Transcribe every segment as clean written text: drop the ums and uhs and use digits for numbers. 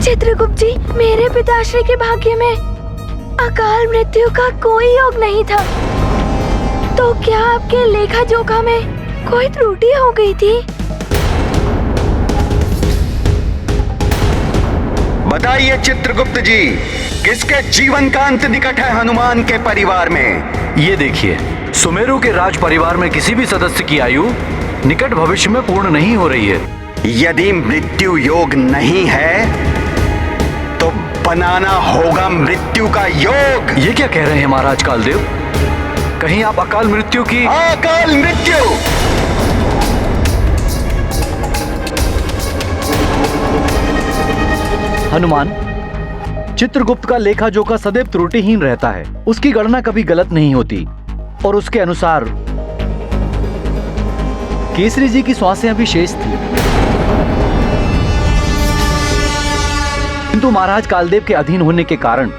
चित्रगुप्त जी, मेरे पिताश्री के भाग्य में अकाल मृत्यु का कोई योग नहीं था। तो क्या आपके लेखा जोखा में कोई त्रुटि हो गई थी? बताइए चित्रगुप्त जी, किसके जीवन का अंत निकट है हनुमान के परिवार में? ये देखिए, सुमेरु के राज परिवार में किसी भी सदस्य की आयु निकट भविष्य में पूर्ण नहीं हो रही है। यदि मृत्यु योग नहीं है तो बनाना होगा मृत्यु का योग। ये क्या कह रहे हैं महाराज कालदेव? कहीं आप अकाल मृत्यु की... अकाल मृत्यु! हनुमान, चित्रगुप्त का लेखा जोखा सदैव त्रुटिहीन रहता है। उसकी गणना कभी गलत नहीं होती और उसके अनुसार केसरी जी की श्वासें अभी शेष थी। किंतु महाराज कालदेव के अधीन होने के कारण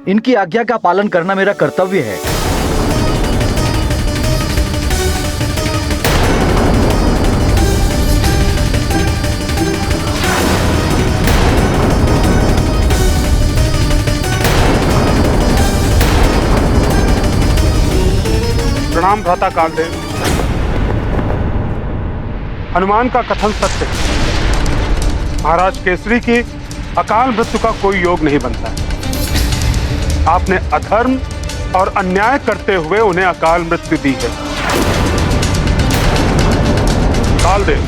इनकी आज्ञा का पालन करना मेरा कर्तव्य है। प्रणाम भ्राता कालदेव। हनुमान का कथन सत्य है। महाराज केसरी की अकाल मृत्यु का कोई योग नहीं बनता है। आपने अधर्म और अन्याय करते हुए उन्हें अकाल मृत्यु दी है। कालदेव,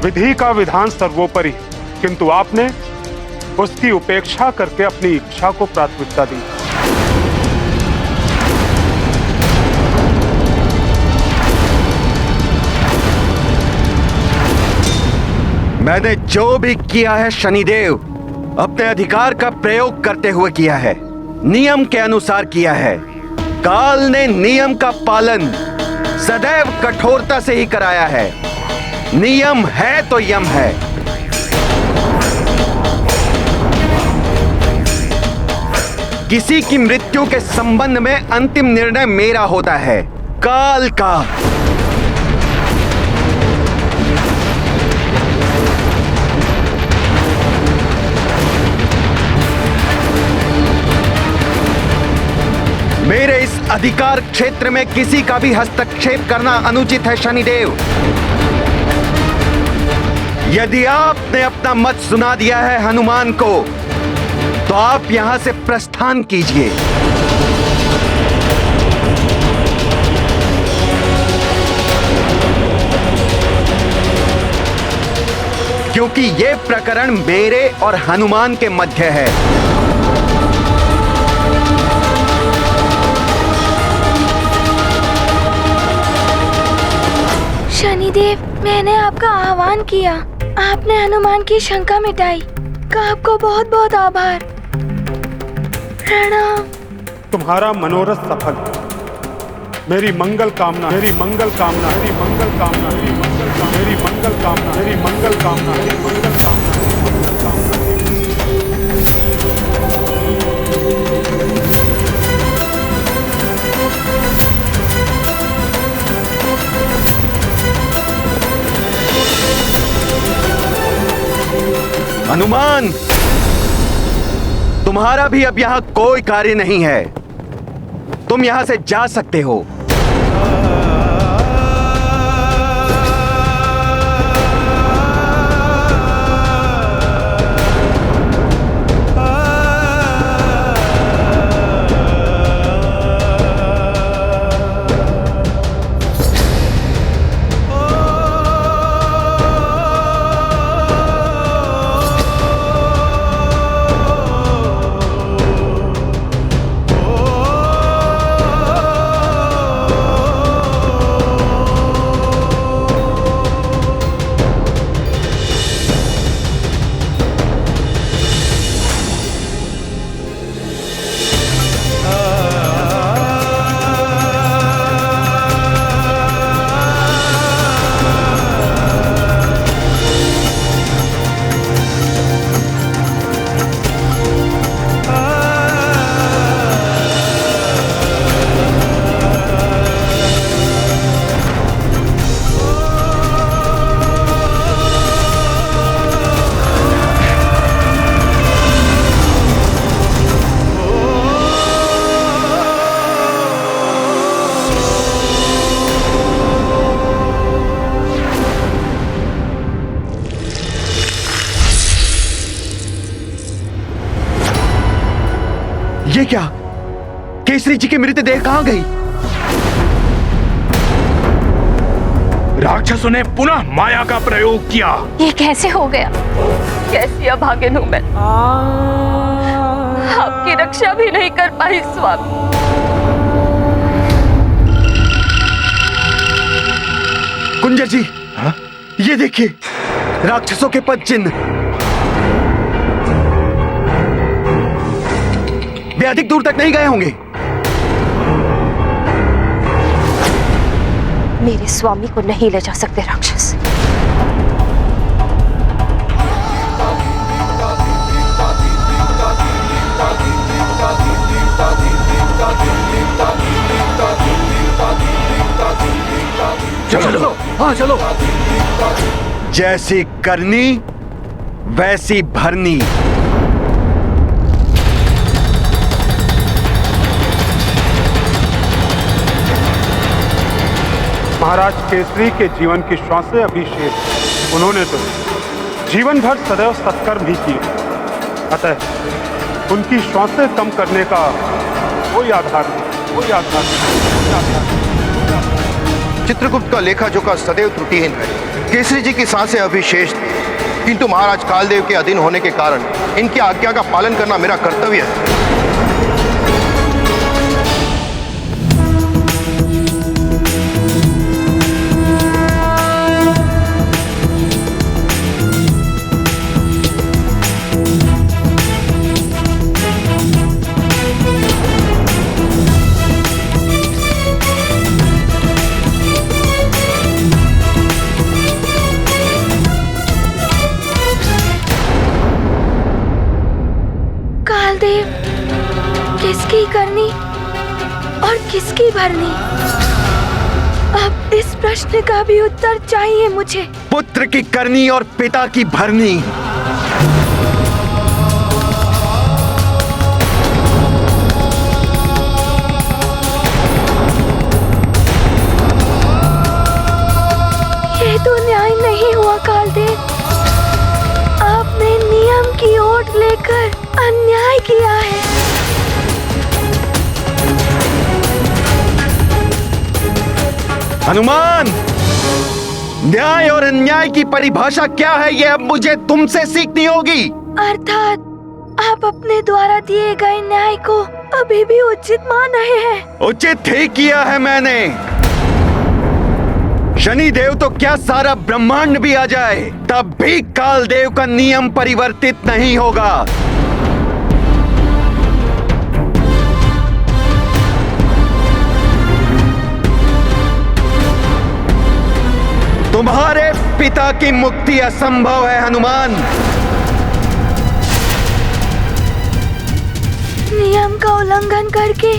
विधि का विधान सर्वोपरि, किंतु आपने उसकी उपेक्षा करके अपनी इच्छा को प्राथमिकता दी। मैंने जो भी किया है शनिदेव, अपने अधिकार का प्रयोग करते हुए किया है, नियम के अनुसार किया है। काल ने नियम का पालन सदैव कठोरता से ही कराया है। नियम है तो यम है। किसी की मृत्यु के संबंध में अंतिम निर्णय मेरा होता है, काल का। मेरे इस अधिकार क्षेत्र में किसी का भी हस्तक्षेप करना अनुचित है शनिदेव। यदि आपने अपना मत सुना दिया है हनुमान को, तो आप यहां से प्रस्थान कीजिए। क्योंकि यह प्रकरण मेरे और हनुमान के मध्य है। शनिदेव, मैंने आपका आह्वान किया, आपने हनुमान की शंका मिटाई, का आपको बहुत बहुत आभार। प्रणाम। तुम्हारा मनोरथ सफल। मेरी मंगल कामना, मेरी मंगल कामना, मेरी मंगल कामना, मेरी मंगल कामना, मेरी मंगल कामना, मेरी मंगल कामना, मेरी मंगल कामना। हनुमान, तुम्हारा भी अब यहां कोई कार्य नहीं है। तुम यहां से जा सकते हो। ये क्या? केसरी जी की मृतदेह कहां गई? राक्षसों ने पुनः माया का प्रयोग किया। ये कैसे हो गया? कैसी अभागिन हूं मैं, आपकी रक्षा भी नहीं कर पाई स्वामी। कुंजर जी, ये देखिए, राक्षसों के पद चिन्ह। वे अधिक दूर तक नहीं गए होंगे। मेरे स्वामी को नहीं ले जा सकते राक्षस। चलो, हाँ चलो। जैसी करनी वैसी भरनी। महाराज केसरी के जीवन की श्वासें अभी शेष हैं। उन्होंने तो जीवन भर सदैव सत्कर्म ही किए, अतः उनकी श्वासें कम करने का कोई आधार नहीं, कोई आधार नहीं। चित्रगुप्त का लेखा जोखा सदैव त्रुटिहीन है। केसरी जी की सांसें अभी शेष थी, किंतु महाराज कालदेव के अधीन होने के कारण इनकी आज्ञा का पालन करना मेरा कर्तव्य है। कालदेव, किसकी करनी और किसकी भरनी? अब इस प्रश्न का भी उत्तर चाहिए मुझे। पुत्र की करनी और पिता की भरनी। ये तो न्याय नहीं हुआ कालदेव। आपने नियम की ओट लेकर अन्याय किया है। हनुमान, न्याय और अन्याय की परिभाषा क्या है, ये अब मुझे तुमसे सीखनी होगी। अर्थात आप अपने द्वारा दिए गए न्याय को अभी भी उचित मान रहे हैं। उचित ही किया है मैंने। शनिदेव तो क्या सारा ब्रह्मांड भी आ जाए तब भी कालदेव का नियम परिवर्तित नहीं होगा। तुम्हारे पिता की मुक्ति असंभव है हनुमान। नियम का उल्लंघन करके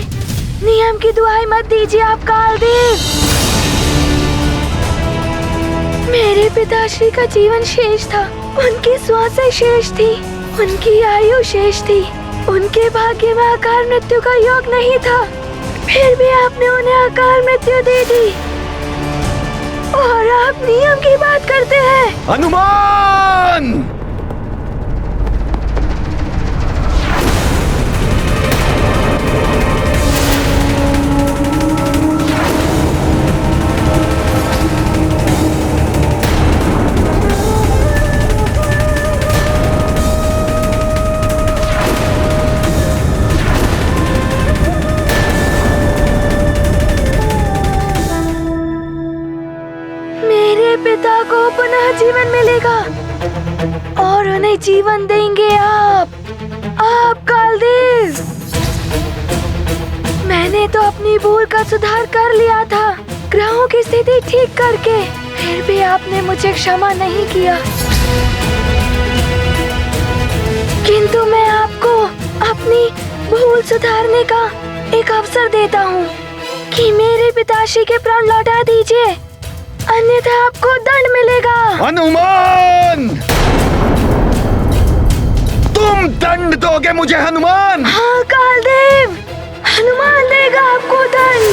नियम की दुहाई मत दीजिए आप कालदेव। मेरे पिताश्री का जीवन शेष था, उनकी श्वासें शेष थी, उनकी आयु शेष थी, उनके भाग्य में अकाल मृत्यु का योग नहीं था, फिर भी आपने उन्हें अकाल मृत्यु दे दी और आप नियम की बात करते हैं। हनुमान, पिता को पुनः जीवन मिलेगा और उन्हें जीवन देंगे आप कालदेव। मैंने तो अपनी भूल का सुधार कर लिया था, ग्रहों की स्थिति ठीक करके, फिर भी आपने मुझे क्षमा नहीं किया। किंतु मैं आपको अपनी भूल सुधारने का एक अवसर देता हूँ कि मेरे पिताश्री के प्राण लौटा दीजिए, अन्यथा आपको दंड मिलेगा। हनुमान, तुम दंड दोगे मुझे हनुमान? हाँ कालदेव, हनुमान देगा आपको दंड।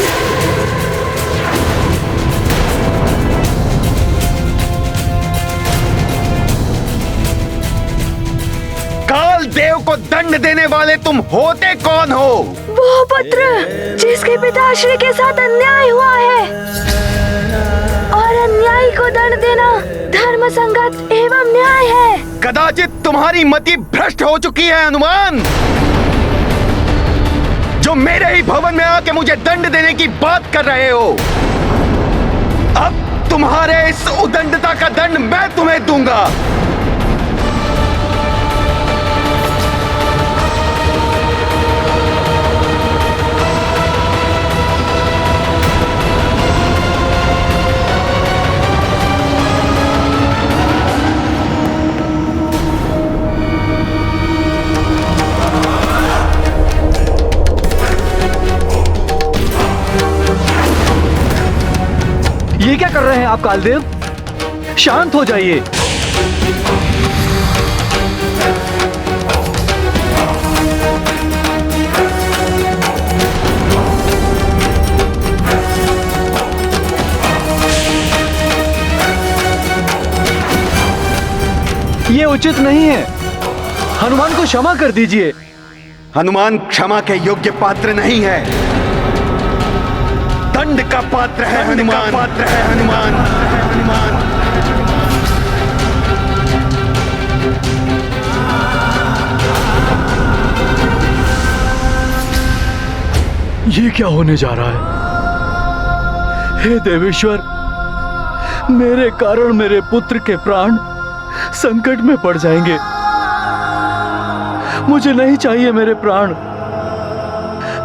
कालदेव को दंड देने वाले तुम होते कौन हो? वो पुत्र जिसके पिताश्री के साथ अन्याय हुआ है, और अन्यायी को दंड देना धर्म संगत एवं न्याय है। कदाचित तुम्हारी मति भ्रष्ट हो चुकी है हनुमान, जो मेरे ही भवन में आके मुझे दंड देने की बात कर रहे हो। अब तुम्हारे इस उदंडता का दंड मैं तुम्हें दूंगा। ये क्या कर रहे हैं आप कालदेव? शांत हो जाइए। ये उचित नहीं है। हनुमान को क्षमा कर दीजिए। हनुमान क्षमा के योग्य पात्र नहीं है, दंड का पात्र है हनुमान। पात्र है हनुमान। ये क्या होने जा रहा है? हे देवेश्वर, मेरे कारण मेरे पुत्र के प्राण संकट में पड़ जाएंगे। मुझे नहीं चाहिए मेरे प्राण।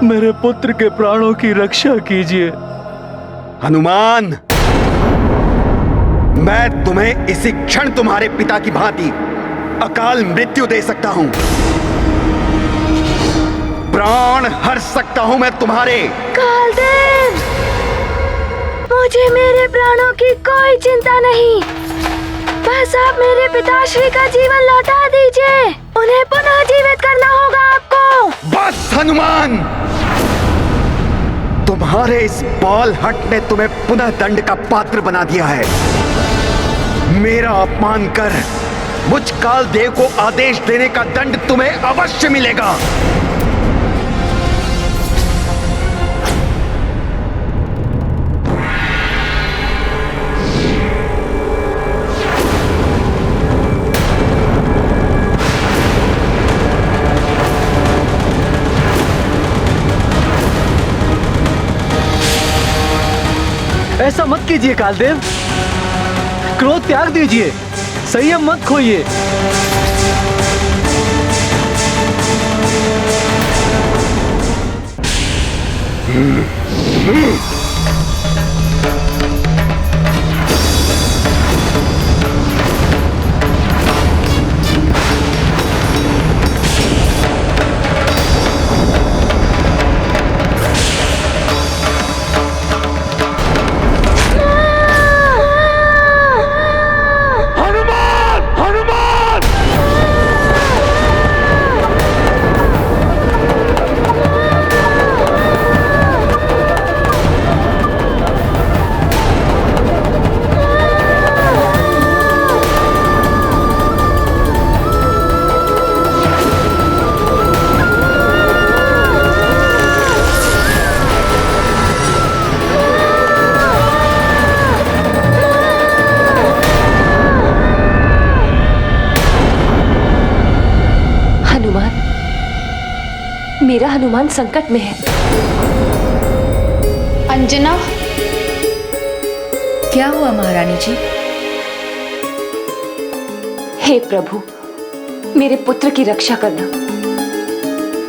मेरे पुत्र के प्राणों की रक्षा कीजिए। हनुमान, मैं तुम्हें इसी क्षण तुम्हारे पिता की भांति अकाल मृत्यु दे सकता हूं। प्राण हर सकता हूं मैं तुम्हारे। कालदेव, मुझे मेरे प्राणों की कोई चिंता नहीं। बस आप मेरे पिताश्री का जीवन लौटा दीजिए। उन्हें पुनः जीवित करना होगा आपको। बस हनुमान, तुम्हारे इस बाल हट ने तुम्हें पुनः दंड का पात्र बना दिया है। मेरा अपमान कर मुझ कालदेव को आदेश देने का दंड तुम्हें अवश्य मिलेगा। ऐसा मत कीजिए कालदेव। क्रोध त्याग दीजिए, संयम मत खोइए। मेरा हनुमान संकट में है। अंजना, क्या हुआ महारानी जी? हे प्रभु, मेरे पुत्र की रक्षा करना।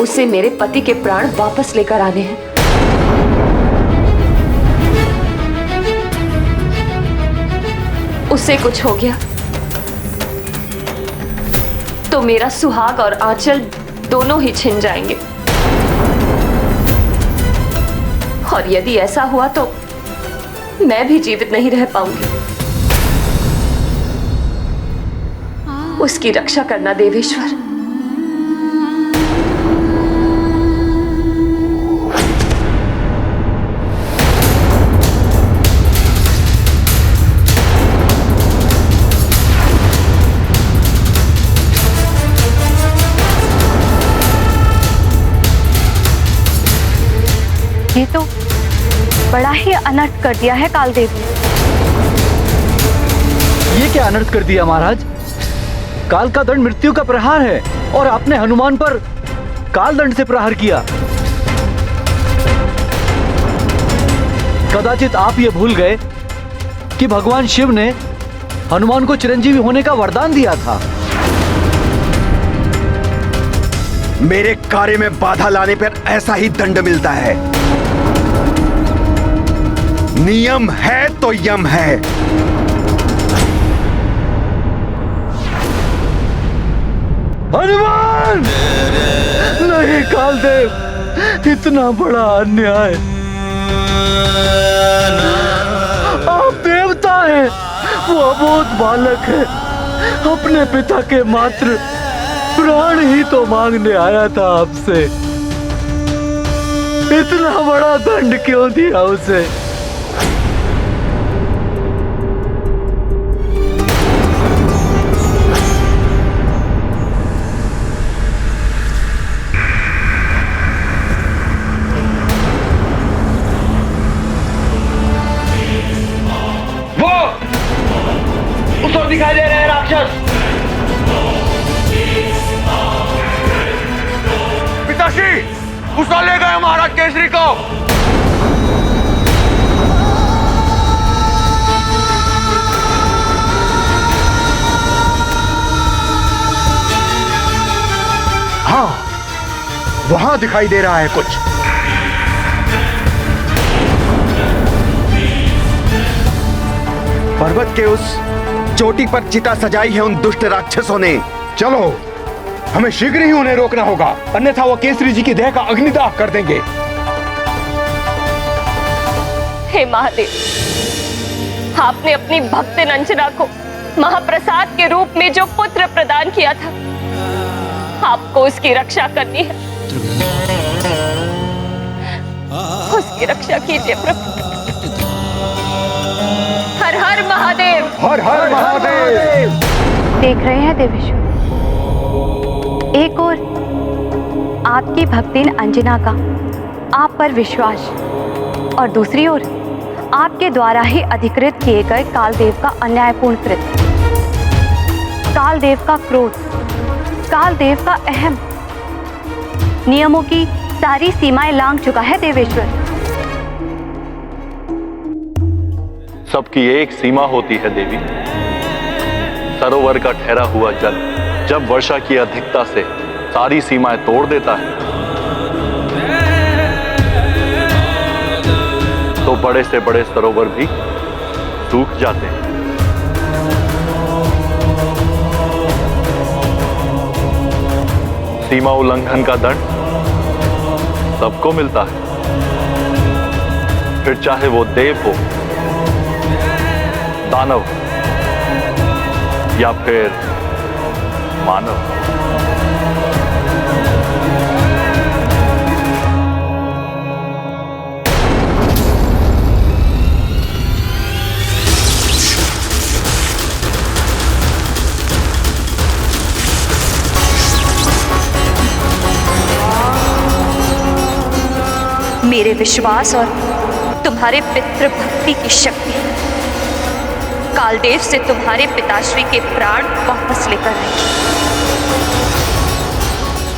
उसे मेरे पति के प्राण वापस लेकर आने हैं। उसे कुछ हो गया तो मेरा सुहाग और आंचल दोनों ही छिन जाएंगे। और यदि ऐसा हुआ तो मैं भी जीवित नहीं रह पाऊंगी। उसकी रक्षा करना देवेश्वर। ये तो बड़ा ही अनर्थ कर दिया है कालदेव ने। ये क्या अनर्थ कर दिया महाराज? काल का दंड मृत्यु का प्रहार है और आपने हनुमान पर काल दंड से प्रहार किया। कदाचित आप ये भूल गए कि भगवान शिव ने हनुमान को चिरंजीवी होने का वरदान दिया था। मेरे कार्य में बाधा लाने पर ऐसा ही दंड मिलता है। नियम है तो यम है। हनुमान! नहीं कालदेव, इतना बड़ा अन्याय। आप देवता हैं, वो अबोध बालक है। अपने पिता के मात्र प्राण ही तो मांगने आया था आपसे। इतना बड़ा दंड क्यों दिया उसे? उसको दिखाई दे रहे हैं राक्षस। पिताश्री, उसको ले गए महाराज केसरी को। हाँ, वहां दिखाई दे रहा है कुछ। पर्वत के उस चोटी पर चिता सजाई है उन दुष्ट राक्षसों ने। चलो, हमें शीघ्र ही उन्हें रोकना होगा, अन्यथा वो केसरी जी की देह का अग्निदाह कर देंगे। हे महादेव, आपने अपनी भक्तिन अंजना को महाप्रसाद के रूप में जो पुत्र प्रदान किया था, आपको उसकी रक्षा करनी है। उसकी रक्षा कीजिए प्रभु। हर हर महादेव। हर हर महादेव। देख रहे हैं देवेश्वर, एक और आपकी भक्तिन अंजना का आप पर विश्वास और दूसरी ओर आपके द्वारा ही अधिकृत किए गए कालदेव का अन्यायपूर्ण कृत्य, कालदेव का क्रोध, कालदेव का अहम नियमों की सारी सीमाएं लांघ चुका है देवेश्वर। सबकी एक सीमा होती है देवी। सरोवर का ठहरा हुआ जल जब वर्षा की अधिकता से सारी सीमाएं तोड़ देता है, तो बड़े से बड़े सरोवर भी सूख जाते हैं। सीमा उल्लंघन का दंड सबको मिलता है, फिर चाहे वो देव हो, दानव या फिर मानव। मेरे विश्वास और तुम्हारे पितृभक्ति की शक्ति कालदेव से तुम्हारे पिताश्री के प्राण वापस लेकर आएगी।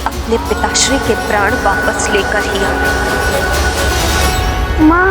अपने पिताश्री के प्राण वापस लेकर ही आएगी। माँ,